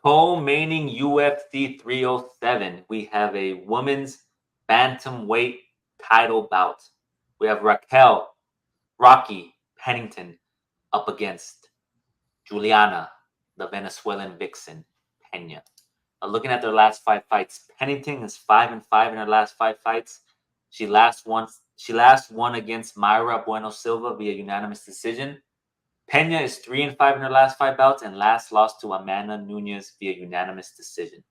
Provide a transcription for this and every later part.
Co-maining UFC 307, we have a women's bantamweight title bout. We have Rocky Pennington up against Julianna, the Venezuelan vixen, Peña. Looking at their last five fights, Pennington is 5-5 in her last five fights. She last won against Mayra Bueno Silva via unanimous decision. Peña is 3-5 in her last five bouts and last lost to Amanda Nunez via unanimous decision.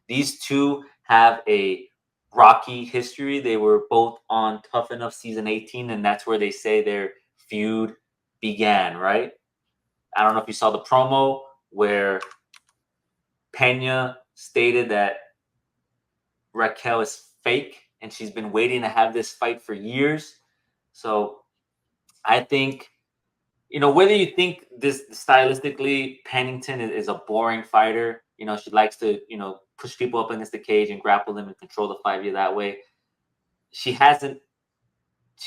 These two have a rocky history. They were both on Tough Enough season 18, and that's where they say their feud began, right? I don't know if you saw the promo where Peña stated that Raquel is fake and she's been waiting to have this fight for years. So I think, whether you think this stylistically, Pennington is a boring fighter. She likes to, push people up against the cage and grapple them and control the fight via that way. She hasn't,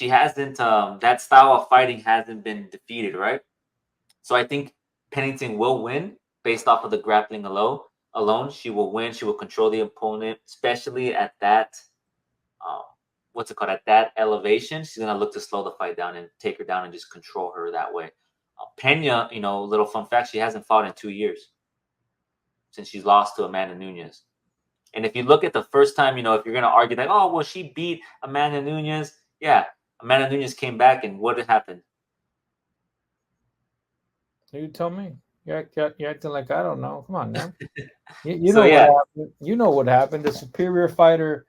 that style of fighting hasn't been defeated, right? So I think Pennington will win based off of the grappling alone. She will win. She will control the opponent, especially at that, at that elevation. She's going to look to slow the fight down and take her down and just control her that way. Peña, little fun fact, she hasn't fought in 2 years since she's lost to Amanda Nunez. And if you look at the first time, if you're going to argue that, oh, well, she beat Amanda Nunez. Yeah, Amanda Nunez came back, and what happened? You tell me. You're acting like I don't know. Come on now. You So, know what yeah. happened. You know what happened. The superior fighter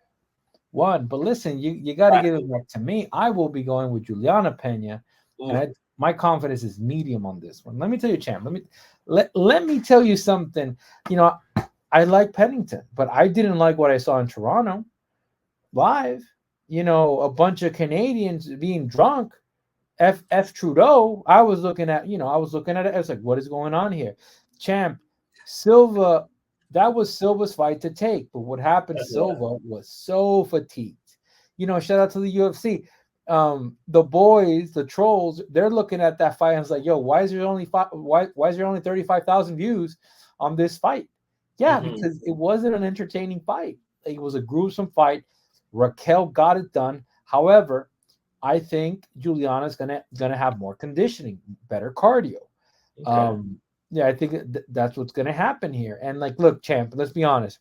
won. But listen, you got to Right. give it back to me. I will be going with Juliana Pena, and Ooh, my confidence is medium on this one. Let me tell you, champ. Let me tell you something. You know, I like Pennington, but I didn't like what I saw in Toronto live. A bunch of Canadians being drunk. F Trudeau. I was looking at it. I was like, what is going on here? Champ, Silva, that was Silva's fight to take. But what happened, yeah. Silva was so fatigued. Shout out to the UFC. The boys, the trolls, they're looking at that fight and it's like, yo, why is there only why is there only 35,000 views on this fight? Yeah, Mm-hmm. because it wasn't an entertaining fight. It was a gruesome fight. Raquel got it done. However, I think Juliana's gonna have more conditioning, better cardio. Okay. Yeah, I think that's what's gonna happen here. And like, look, champ, let's be honest.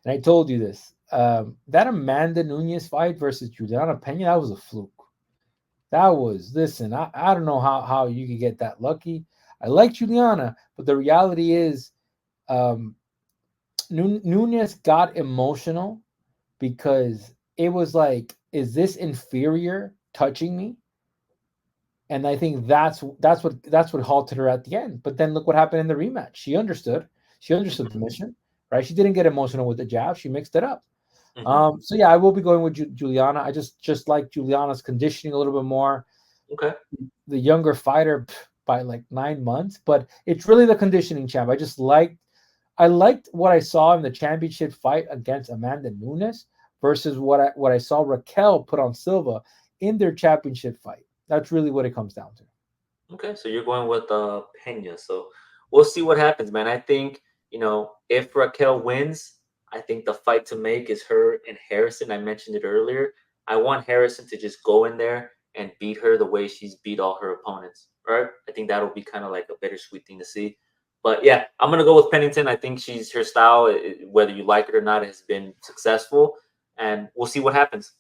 And I told you this. That Amanda Nunez fight versus Juliana Pena, that was a fluke. Listen, I don't know how you could get that lucky. I like Juliana, but the reality is, um, Nunez got emotional because it was like, is this inferior touching me? And I think that's what halted her at the end. But then look what happened in the rematch. She understood. She understood the mission, right? She didn't get emotional with the jab. She mixed it up. Mm-hmm. So yeah, I will be going with Juliana. I just like Juliana's conditioning a little bit more. Okay. The younger fighter by like 9 months, but it's really the conditioning champ. I liked what I saw in the championship fight against Amanda Nunes versus what I saw Raquel put on Silva in their championship fight. That's really what it comes down to. Okay. So you're going with Pena. So we'll see what happens, man. I think, if Raquel wins, I think the fight to make is her and Harrison. I mentioned it earlier. I want Harrison to just go in there and beat her the way she's beat all her opponents. Right? I think that'll be kind of like a bittersweet thing to see. But yeah, I'm gonna go with Pennington. I think her style, whether you like it or not, has been successful, and we'll see what happens.